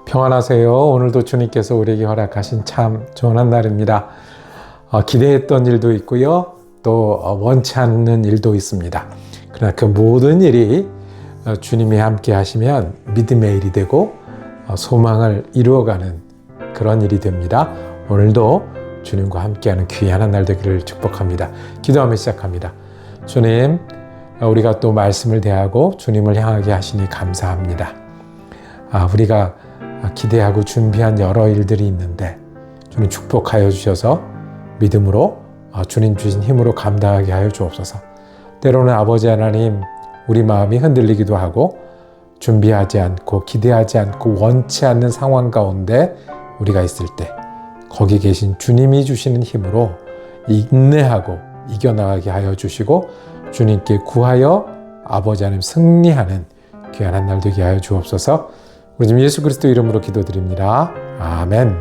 평안하세요. 오늘도 주님께서 우리에게 허락하신 참 좋은 한 날입니다. 기대했던 일도 있고요. 또 원치 않는 일도 있습니다. 그러나 그 모든 일이 주님이 함께 하시면 믿음의 일이 되고 소망을 이루어가는 그런 일이 됩니다. 오늘도 주님과 함께하는 귀한 한 날 되기를 축복합니다. 기도하며 시작합니다. 주님, 우리가 또 말씀을 대하고 주님을 향하게 하시니 감사합니다. 우리가 기대하고 준비한 여러 일들이 있는데 주님 축복하여 주셔서 믿음으로 주님 주신 힘으로 감당하게 하여 주옵소서. 때로는 아버지 하나님, 우리 마음이 흔들리기도 하고 준비하지 않고 기대하지 않고 원치 않는 상황 가운데 우리가 있을 때 거기 계신 주님이 주시는 힘으로 인내하고 이겨나가게 하여 주시고 주님께 구하여 아버지 하나님 승리하는 귀한 한 날 되게 하여 주옵소서. 우리 주님 예수 그리스도 이름으로 기도드립니다. 아멘.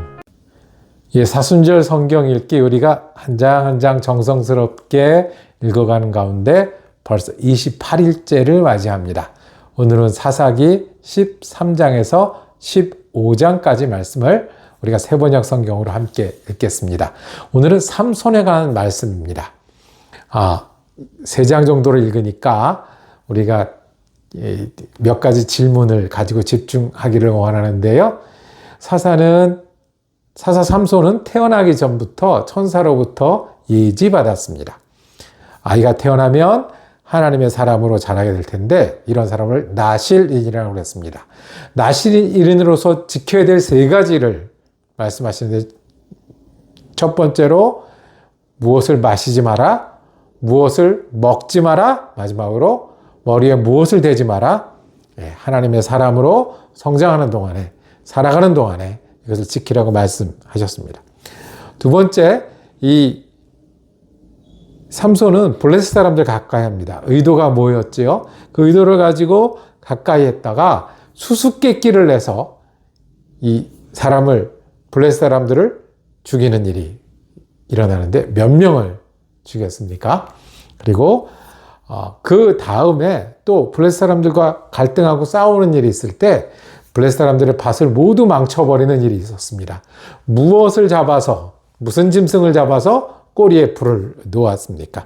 사순절 성경 읽기 우리가 한 장 한 장 정성스럽게 읽어가는 가운데 벌써 28일째를 맞이합니다. 오늘은 사사기 13장에서 15장까지 말씀을 우리가 세번역 성경으로 함께 읽겠습니다. 오늘은 삼손에 관한 말씀입니다. 3장 정도를 읽으니까 우리가 몇 가지 질문을 가지고 집중하기를 원하는데요. 사사 삼손은 태어나기 전부터 천사로부터 예지받았습니다. 아이가 태어나면 하나님의 사람으로 자라게 될 텐데 이런 사람을 나실인이라고 했습니다. 나실인으로서 지켜야 될 3가지를 말씀하시는데 첫 번째로 무엇을 마시지 마라, 무엇을 먹지 마라, 마지막으로 머리에 무엇을 대지 마라. 하나님의 사람으로 성장하는 동안에, 살아가는 동안에 이것을 지키라고 말씀하셨습니다. 두 번째, 이 삼손은 블레셋 사람들 가까이 합니다. 의도가 뭐였지요? 그 의도를 가지고 가까이 했다가 수수께끼를 내서 이 블레셋 사람들을 죽이는 일이 일어나는데 몇 명을 죽였습니까? 그리고 그 다음에 또 블레셋 사람들과 갈등하고 싸우는 일이 있을 때 블레셋 사람들의 밭을 모두 망쳐버리는 일이 있었습니다. 무슨 짐승을 잡아서 꼬리에 불을 놓았습니까?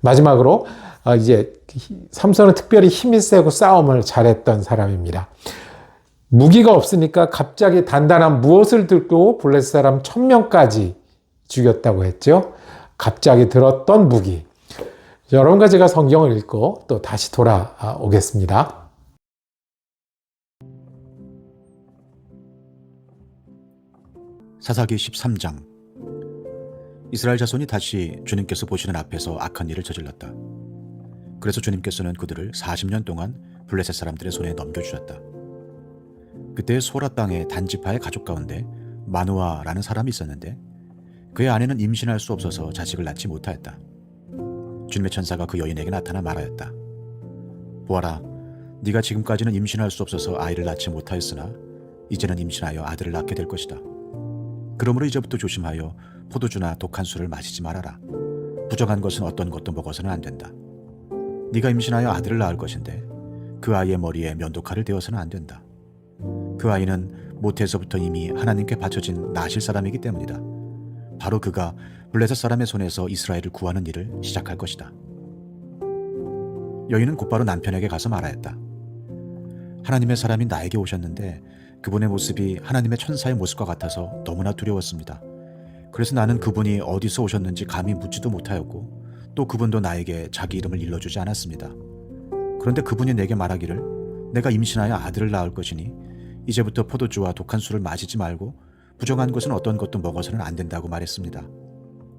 마지막으로 이제 삼손은 특별히 힘이 세고 싸움을 잘했던 사람입니다. 무기가 없으니까 갑자기 단단한 무엇을 들고 블레셋 사람 1000명까지 죽였다고 했죠. 갑자기 들었던 무기. 여러분과 제가 성경을 읽고 또 다시 돌아오겠습니다. 사사기 13장. 이스라엘 자손이 다시 주님께서 보시는 앞에서 악한 일을 저질렀다. 그래서 주님께서는 그들을 40년 동안 블레셋 사람들의 손에 넘겨주셨다. 그때 소라 땅의 단지파의 가족 가운데 마누아라는 사람이 있었는데 그의 아내는 임신할 수 없어서 자식을 낳지 못하였다. 주님의 천사가 그 여인에게 나타나 말하였다. 보아라, 네가 지금까지는 임신할 수 없어서 아이를 낳지 못하였으나 이제는 임신하여 아들을 낳게 될 것이다. 그러므로 이제부터 조심하여 포도주나 독한 술을 마시지 말아라. 부정한 것은 어떤 것도 먹어서는 안 된다. 네가 임신하여 아들을 낳을 것인데 그 아이의 머리에 면도칼을 대어서는 안 된다. 그 아이는 모태에서부터 이미 하나님께 바쳐진 나실 사람이기 때문이다. 바로 그가 블레셋 사람의 손에서 이스라엘을 구하는 일을 시작할 것이다. 여인은 곧바로 남편에게 가서 말하였다. 하나님의 사람이 나에게 오셨는데 그분의 모습이 하나님의 천사의 모습과 같아서 너무나 두려웠습니다. 그래서 나는 그분이 어디서 오셨는지 감히 묻지도 못하였고 또 그분도 나에게 자기 이름을 일러주지 않았습니다. 그런데 그분이 내게 말하기를 내가 임신하여 아들을 낳을 것이니 이제부터 포도주와 독한 술을 마시지 말고 부정한 것은 어떤 것도 먹어서는 안 된다고 말했습니다.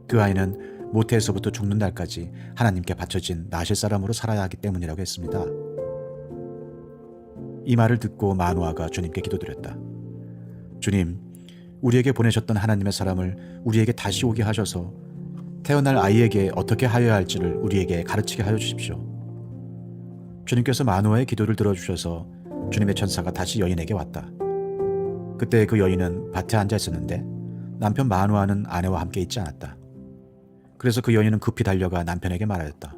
그 아이는 모태에서부터 죽는 날까지 하나님께 바쳐진 나실 사람으로 살아야 하기 때문이라고 했습니다. 이 말을 듣고 마누아가 주님께 기도드렸다. 주님, 우리에게 보내셨던 하나님의 사람을 우리에게 다시 오게 하셔서 태어날 아이에게 어떻게 하여야 할지를 우리에게 가르치게 하여 주십시오. 주님께서 마누아의 기도를 들어주셔서 주님의 천사가 다시 여인에게 왔다. 그때 그 여인은 밭에 앉아 있었는데 남편 마누아는 아내와 함께 있지 않았다. 그래서 그 여인은 급히 달려가 남편에게 말하였다.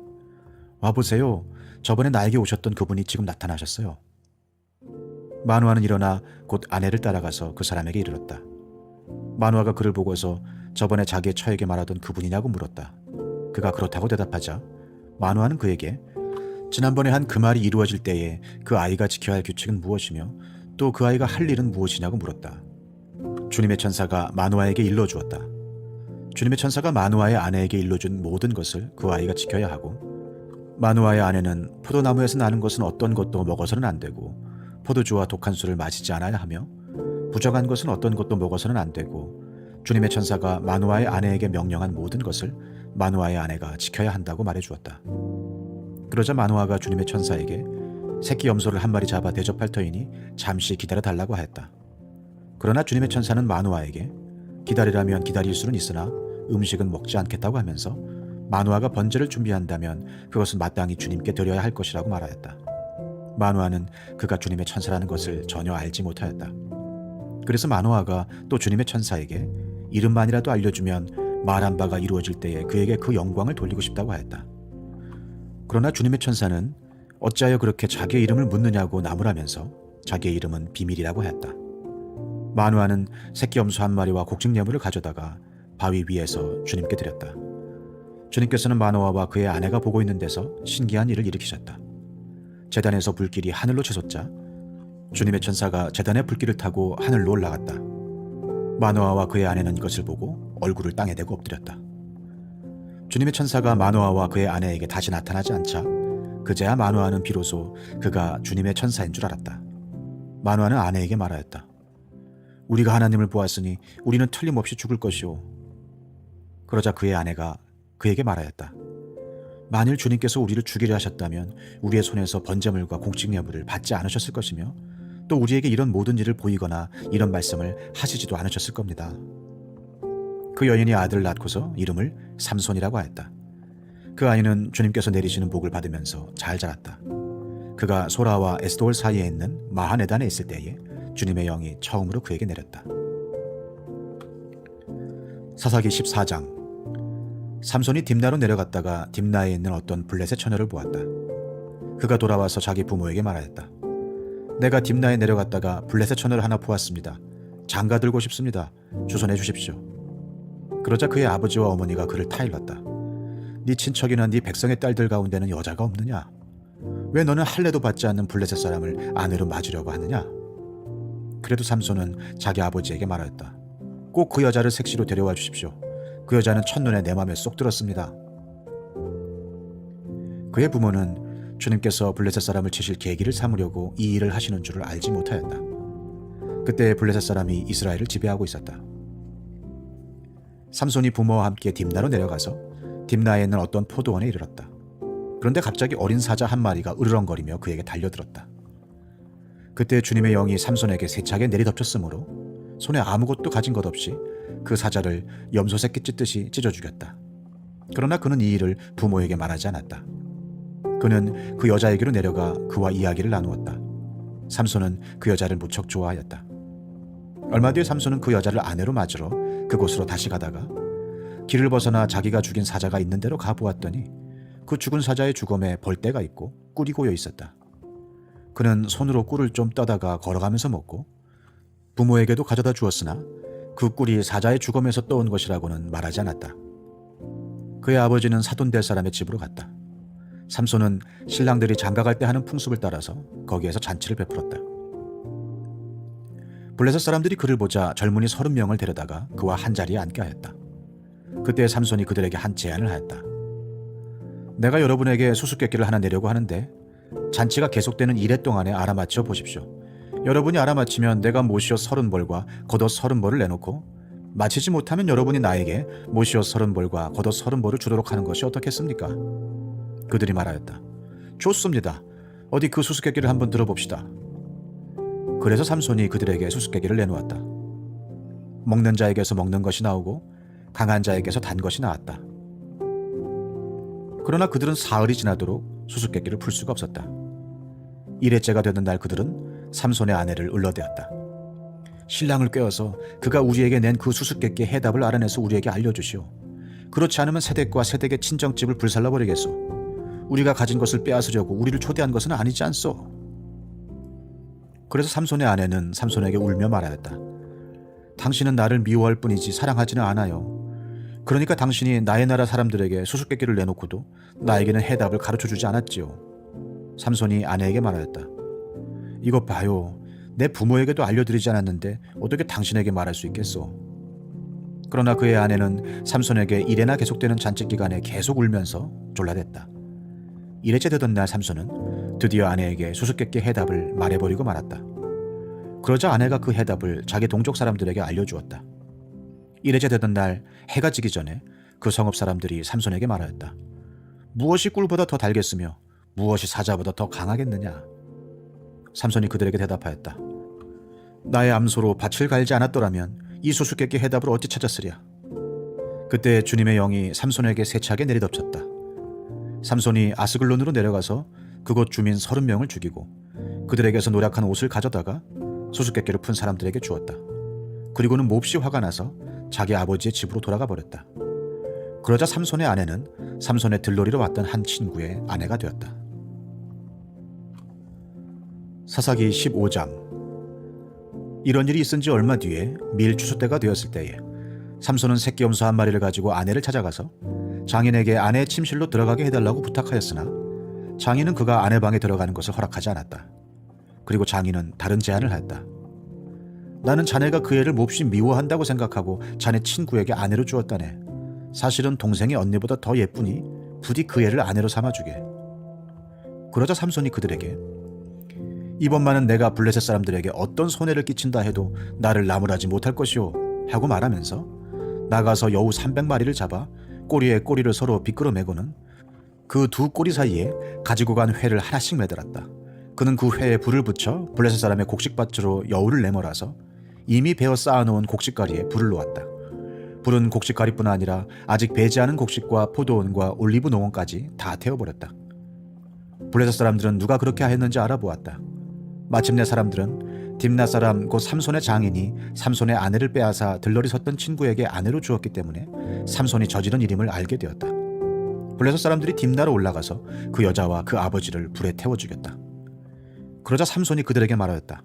와보세요. 저번에 나에게 오셨던 그분이 지금 나타나셨어요. 마누아는 일어나 곧 아내를 따라가서 그 사람에게 이르렀다. 마누아가 그를 보고서 저번에 자기의 처에게 말하던 그분이냐고 물었다. 그가 그렇다고 대답하자 마누아는 그에게 지난번에 한 그 말이 이루어질 때에 그 아이가 지켜야 할 규칙은 무엇이며 또 그 아이가 할 일은 무엇이냐고 물었다. 주님의 천사가 마누아에게 일러주었다. 주님의 천사가 마누아의 아내에게 일러준 모든 것을 그 아이가 지켜야 하고, 마누아의 아내는 포도나무에서 나는 것은 어떤 것도 먹어서는 안 되고 포도주와 독한 술을 마시지 않아야 하며 부정한 것은 어떤 것도 먹어서는 안 되고, 주님의 천사가 마누아의 아내에게 명령한 모든 것을 마누아의 아내가 지켜야 한다고 말해주었다. 그러자 마누아가 주님의 천사에게 새끼 염소를 한 마리 잡아 대접할 터이니 잠시 기다려달라고 하였다. 그러나 주님의 천사는 마누아에게 기다리라면 기다릴 수는 있으나 음식은 먹지 않겠다고 하면서 마누아가 번제를 준비한다면 그것은 마땅히 주님께 드려야 할 것이라고 말하였다. 마누아는 그가 주님의 천사라는 것을 전혀 알지 못하였다. 그래서 마누아가 또 주님의 천사에게 이름만이라도 알려주면 말한 바가 이루어질 때에 그에게 그 영광을 돌리고 싶다고 하였다. 그러나 주님의 천사는 어찌하여 그렇게 자기의 이름을 묻느냐고 나무라면서 자기의 이름은 비밀이라고 하였다. 마누아는 새끼 염소 한 마리와 곡식 예물을 가져다가 바위 위에서 주님께 드렸다. 주님께서는 마누아와 그의 아내가 보고 있는 데서 신기한 일을 일으키셨다. 제단에서 불길이 하늘로 치솟자 주님의 천사가 제단의 불길을 타고 하늘로 올라갔다. 마누아와 그의 아내는 이것을 보고 얼굴을 땅에 대고 엎드렸다. 주님의 천사가 마누아와 그의 아내에게 다시 나타나지 않자 그제야 마누아는 비로소 그가 주님의 천사인 줄 알았다. 마누아는 아내에게 말하였다. 우리가 하나님을 보았으니 우리는 틀림없이 죽을 것이오. 그러자 그의 아내가 그에게 말하였다. 만일 주님께서 우리를 죽이려 하셨다면 우리의 손에서 번제물과 곡식예물을 받지 않으셨을 것이며 또 우리에게 이런 모든 일을 보이거나 이런 말씀을 하시지도 않으셨을 겁니다. 그 여인이 아들을 낳고서 이름을 삼손이라고 하였다. 그 아이는 주님께서 내리시는 복을 받으면서 잘 자랐다. 그가 소라와 에스돌 사이에 있는 마하네단에 있을 때에 주님의 영이 처음으로 그에게 내렸다. 사사기 14장. 삼손이 딥나로 내려갔다가 딥나에 있는 어떤 블레셋 처녀를 보았다. 그가 돌아와서 자기 부모에게 말하였다. 내가 딥나에 내려갔다가 블레셋 처녀를 하나 보았습니다. 장가 들고 싶습니다. 주선해 주십시오. 그러자 그의 아버지와 어머니가 그를 타일렀다. 네 친척이나 네 백성의 딸들 가운데는 여자가 없느냐? 왜 너는 할례도 받지 않는 블레셋 사람을 아내로 맞으려고 하느냐? 그래도 삼손은 자기 아버지에게 말하였다. 꼭 그 여자를 색시로 데려와 주십시오. 그 여자는 첫눈에 내 맘에 쏙 들었습니다. 그의 부모는 주님께서 블레셋 사람을 치실 계기를 삼으려고 이 일을 하시는 줄을 알지 못하였다. 그때 블레셋 사람이 이스라엘을 지배하고 있었다. 삼손이 부모와 함께 딥나로 내려가서 딥나에 있는 어떤 포도원에 이르렀다. 그런데 갑자기 어린 사자 한 마리가 으르렁거리며 그에게 달려들었다. 그때 주님의 영이 삼손에게 세차게 내리덮쳤으므로 손에 아무것도 가진 것 없이 그 사자를 염소 새끼 찢듯이 찢어 죽였다. 그러나 그는 이 일을 부모에게 말하지 않았다. 그는 그 여자에게로 내려가 그와 이야기를 나누었다. 삼손은 그 여자를 무척 좋아하였다. 얼마 뒤에 삼손은 그 여자를 아내로 맞으러 그곳으로 다시 가다가 길을 벗어나 자기가 죽인 사자가 있는 데로 가보았더니 그 죽은 사자의 주검에 벌떼가 있고 꿀이 고여 있었다. 그는 손으로 꿀을 좀 떠다가 걸어가면서 먹고 부모에게도 가져다 주었으나 그 꿀이 사자의 주검에서 떠온 것이라고는 말하지 않았다. 그의 아버지는 사돈될 사람의 집으로 갔다. 삼손은 신랑들이 장가갈 때 하는 풍습을 따라서 거기에서 잔치를 베풀었다. 블레셋 사람들이 그를 보자 젊은이 30명을 데려다가 그와 한자리에 앉게 하였다. 그때 삼손이 그들에게 한 제안을 하였다. 내가 여러분에게 수수께끼를 하나 내려고 하는데 잔치가 계속되는 이래 동안에 알아맞혀 보십시오. 여러분이 알아맞히면 내가 모시어 30벌과 겉옷 30벌을 내놓고 마치지 못하면 여러분이 나에게 모시어 30벌과 겉옷 30벌을 주도록 하는 것이 어떻겠습니까? 그들이 말하였다. 좋습니다. 어디 그 수수께끼를 한번 들어봅시다. 그래서 삼손이 그들에게 수수께끼를 내놓았다. 먹는 자에게서 먹는 것이 나오고 강한 자에게서 단 것이 나왔다. 그러나 그들은 사흘이 지나도록 수수께끼를 풀 수가 없었다. 일회째가 되는 날 그들은 삼손의 아내를 을러대었다. 신랑을 꿰어서 그가 우리에게 낸 그 수수께끼의 해답을 알아내서 우리에게 알려주시오. 그렇지 않으면 세댁과 세댁의 친정집을 불살라버리겠소. 우리가 가진 것을 빼앗으려고 우리를 초대한 것은 아니지 않소. 그래서 삼손의 아내는 삼손에게 울며 말하였다. 당신은 나를 미워할 뿐이지 사랑하지는 않아요. 그러니까 당신이 나의 나라 사람들에게 수수께끼를 내놓고도 나에게는 해답을 가르쳐주지 않았지요. 삼손이 아내에게 말하였다. 이것 봐요. 내 부모에게도 알려드리지 않았는데 어떻게 당신에게 말할 수 있겠소? 그러나 그의 아내는 삼손에게 이래나 계속되는 잔치 기간에 계속 울면서 졸라댔다. 이래째 되던 날 삼손은 드디어 아내에게 수수께끼 해답을 말해버리고 말았다. 그러자 아내가 그 해답을 자기 동족 사람들에게 알려주었다. 이래째 되던 날 해가 지기 전에 그 성읍 사람들이 삼손에게 말하였다. 무엇이 꿀보다 더 달겠으며 무엇이 사자보다 더 강하겠느냐? 삼손이 그들에게 대답하였다. 나의 암소로 밭을 갈지 않았더라면 이 수수께끼 해답을 어찌 찾았으랴? 그때 주님의 영이 삼손에게 세차게 내리덮쳤다. 삼손이 아스글론으로 내려가서 그곳 주민 30명을 죽이고 그들에게서 노략한 옷을 가져다가 수수께끼를 푼 사람들에게 주었다. 그리고는 몹시 화가 나서 자기 아버지의 집으로 돌아가 버렸다. 그러자 삼손의 아내는 삼손의 들러리로 왔던 한 친구의 아내가 되었다. 사사기 15장. 이런 일이 있은 지 얼마 뒤에 밀 추수 때가 되었을 때에 삼손은 새끼 염소 한 마리를 가지고 아내를 찾아가서 장인에게 아내의 침실로 들어가게 해달라고 부탁하였으나 장인은 그가 아내 방에 들어가는 것을 허락하지 않았다. 그리고 장인은 다른 제안을 하였다. 나는 자네가 그 애를 몹시 미워한다고 생각하고 자네 친구에게 아내로 주었다네. 사실은 동생이 언니보다 더 예쁘니 부디 그 애를 아내로 삼아주게. 그러자 삼손이 그들에게 이번만은 내가 블레셋 사람들에게 어떤 손해를 끼친다 해도 나를 나무라지 못할 것이오 하고 말하면서 나가서 여우 300마리를 잡아 꼬리에 꼬리를 서로 비끄러매고는 그 두 꼬리 사이에 가지고 간 회를 하나씩 매달았다. 그는 그 회에 불을 붙여 블레셋 사람의 곡식밭으로 여우를 내몰아서 이미 베어 쌓아놓은 곡식가리에 불을 놓았다. 불은 곡식가리뿐 아니라 아직 배지 않은 곡식과 포도원과 올리브 농원까지 다 태워버렸다. 블레셋 사람들은 누가 그렇게 하였는지 알아보았다. 마침내 사람들은 딥나 사람 곧 삼손의 장인이 삼손의 아내를 빼앗아 들러리 섰던 친구에게 아내로 주었기 때문에 삼손이 저지른 일임을 알게 되었다. 블레셋 사람들이 딥나로 올라가서 그 여자와 그 아버지를 불에 태워 죽였다. 그러자 삼손이 그들에게 말하였다.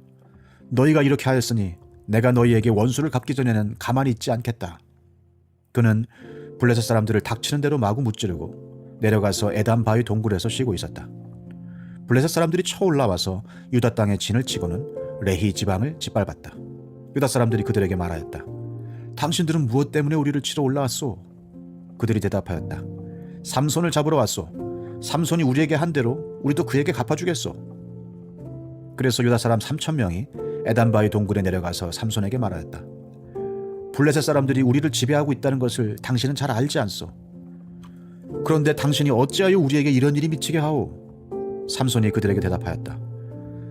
너희가 이렇게 하였으니 내가 너희에게 원수를 갚기 전에는 가만히 있지 않겠다. 그는 블레셋 사람들을 닥치는 대로 마구 무찌르고 내려가서 에담 바위 동굴에서 쉬고 있었다. 블레셋 사람들이 쳐올라와서 유다 땅에 진을 치고는 레히 지방을 짓밟았다. 유다 사람들이 그들에게 말하였다. 당신들은 무엇 때문에 우리를 치러 올라왔소? 그들이 대답하였다. 삼손을 잡으러 왔소. 삼손이 우리에게 한 대로 우리도 그에게 갚아주겠소. 그래서 유다 사람 3,000명이 에담 바위 동굴에 내려가서 삼손에게 말하였다. 블레셋 사람들이 우리를 지배하고 있다는 것을 당신은 잘 알지 않소? 그런데 당신이 어찌하여 우리에게 이런 일이 미치게 하오? 삼손이 그들에게 대답하였다.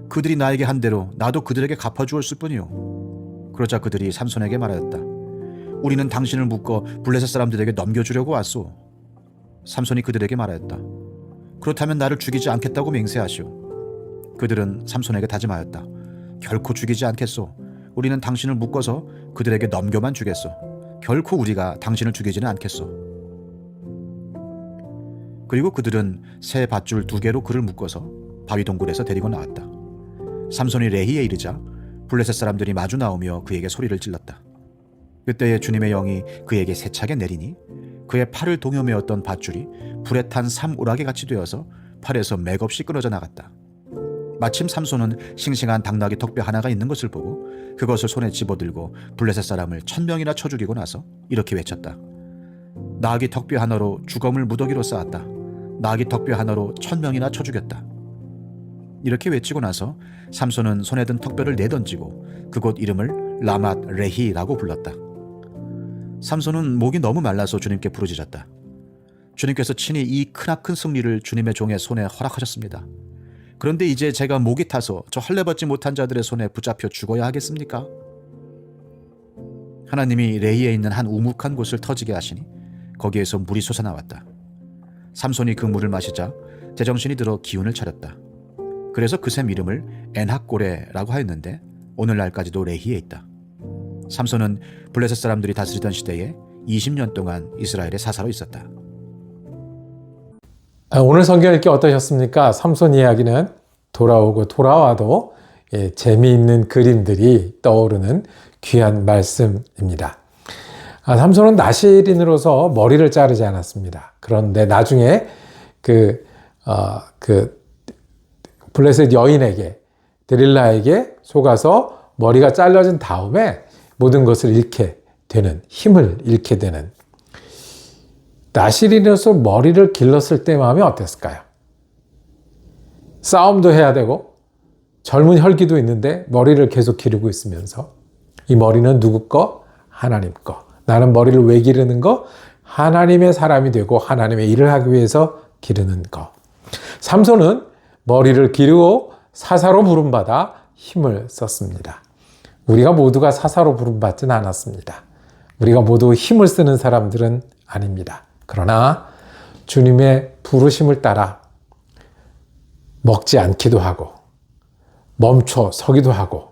그들이 나에게 한 대로 나도 그들에게 갚아주었을 뿐이오. 그러자 그들이 삼손에게 말하였다. 우리는 당신을 묶어 블레셋 사람들에게 넘겨주려고 왔소. 삼손이 그들에게 말하였다. 그렇다면 나를 죽이지 않겠다고 맹세하시오. 그들은 삼손에게 다짐하였다. 결코 죽이지 않겠소. 우리는 당신을 묶어서 그들에게 넘겨만 주겠소. 결코 우리가 당신을 죽이지는 않겠소. 그리고 그들은 새 밧줄 2개로 그를 묶어서 바위 동굴에서 데리고 나왔다. 삼손이 레히에 이르자 블레셋 사람들이 마주 나오며 그에게 소리를 질렀다. 그때에 주님의 영이 그에게 세차게 내리니 그의 팔을 동여매었던 밧줄이 불에 탄 삼오라기 같이 되어서 팔에서 맥없이 끊어져 나갔다. 마침 삼손은 싱싱한 당나귀 턱뼈 하나가 있는 것을 보고 그것을 손에 집어들고 블레셋 사람을 1,000명이나 쳐 죽이고 나서 이렇게 외쳤다. 나귀 턱뼈 하나로 주검을 무더기로 쌓았다. 나귀 턱뼈 하나로 1,000명이나 쳐 죽였다. 이렇게 외치고 나서 삼손은 손에 든 턱뼈를 내던지고 그곳 이름을 라맛 레히라고 불렀다. 삼손은 목이 너무 말라서 주님께 부르짖었다. 주님께서 친히 이 크나큰 승리를 주님의 종의 손에 허락하셨습니다. 그런데 이제 제가 목이 타서 저 할례받지 못한 자들의 손에 붙잡혀 죽어야 하겠습니까? 하나님이 레히에 있는 한 우묵한 곳을 터지게 하시니 거기에서 물이 솟아나왔다. 삼손이 그 물을 마시자 제정신이 들어 기운을 차렸다. 그래서 그 샘 이름을 엔학고레라고 하였는데 오늘날까지도 레히에 있다. 삼손은 블레셋 사람들이 다스리던 시대에 20년 동안 이스라엘의 사사로 있었다. 오늘 성경 읽기 어떠셨습니까? 삼손 이야기는 돌아오고 돌아와도 재미있는 그림들이 떠오르는 귀한 말씀입니다. 삼손은 나실인으로서 머리를 자르지 않았습니다. 그런데 나중에 블레셋 여인에게, 데릴라에게 속아서 머리가 잘라진 다음에 모든 것을 잃게 되는, 힘을 잃게 되는, 나실인으로서 머리를 길렀을 때 마음이 어땠을까요? 싸움도 해야 되고 젊은 혈기도 있는데 머리를 계속 기르고 있으면서, 이 머리는 누구 거? 하나님 거. 나는 머리를 왜 기르는 거? 하나님의 사람이 되고 하나님의 일을 하기 위해서 기르는 거. 삼손은 머리를 기르고 사사로 부름받아 힘을 썼습니다. 우리가 모두가 사사로 부름받지는 않았습니다. 우리가 모두 힘을 쓰는 사람들은 아닙니다. 그러나 주님의 부르심을 따라 먹지 않기도 하고 멈춰 서기도 하고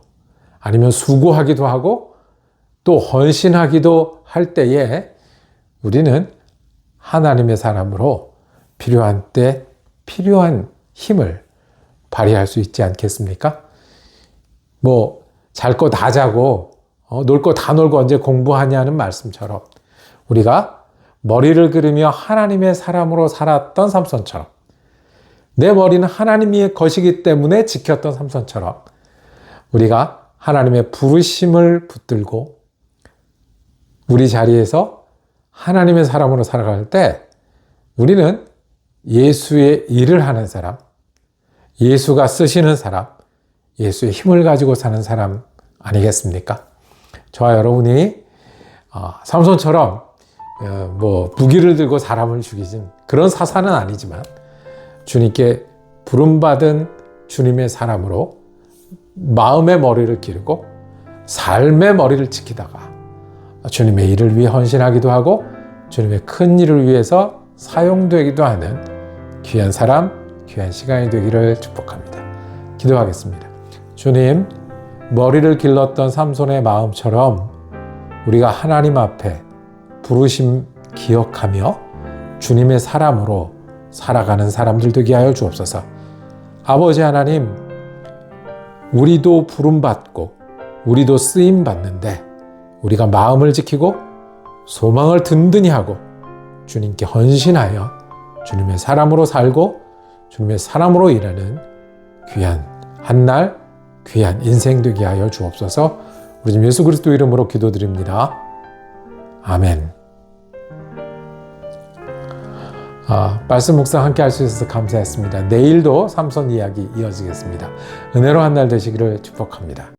아니면 수고하기도 하고 또 헌신하기도 할 때에 우리는 하나님의 사람으로 필요한 때 필요한 힘을 발휘할 수 있지 않겠습니까? 잘 거 다 자고 놀 거 다 놀고 언제 공부하냐는 말씀처럼 우리가 머리를 기르며 하나님의 사람으로 살았던 삼손처럼, 내 머리는 하나님의 것이기 때문에 지켰던 삼손처럼 우리가 하나님의 부르심을 붙들고 우리 자리에서 하나님의 사람으로 살아갈 때 우리는 예수의 일을 하는 사람, 예수가 쓰시는 사람, 예수의 힘을 가지고 사는 사람 아니겠습니까? 저와 여러분이 삼손처럼 무기를 들고 사람을 죽이진 그런 사사는 아니지만 주님께 부름받은 주님의 사람으로 마음의 머리를 기르고 삶의 머리를 지키다가 주님의 일을 위해 헌신하기도 하고 주님의 큰 일을 위해서 사용되기도 하는 귀한 사람, 귀한 시간이 되기를 축복합니다. 기도하겠습니다. 주님, 머리를 길렀던 삼손의 마음처럼 우리가 하나님 앞에 부르심 기억하며 주님의 사람으로 살아가는 사람들 되게 하여 주옵소서. 아버지 하나님, 우리도 부름받고 우리도 쓰임받는데 우리가 마음을 지키고 소망을 든든히 하고 주님께 헌신하여 주님의 사람으로 살고 주님의 사람으로 일하는 귀한 한날, 귀한 인생 되게 하여 주옵소서. 우리 주 예수 그리스도 이름으로 기도드립니다. 아멘. 말씀 묵상 함께 할 수 있어서 감사했습니다. 내일도 삼손 이야기 이어지겠습니다. 은혜로 한 날 되시기를 축복합니다.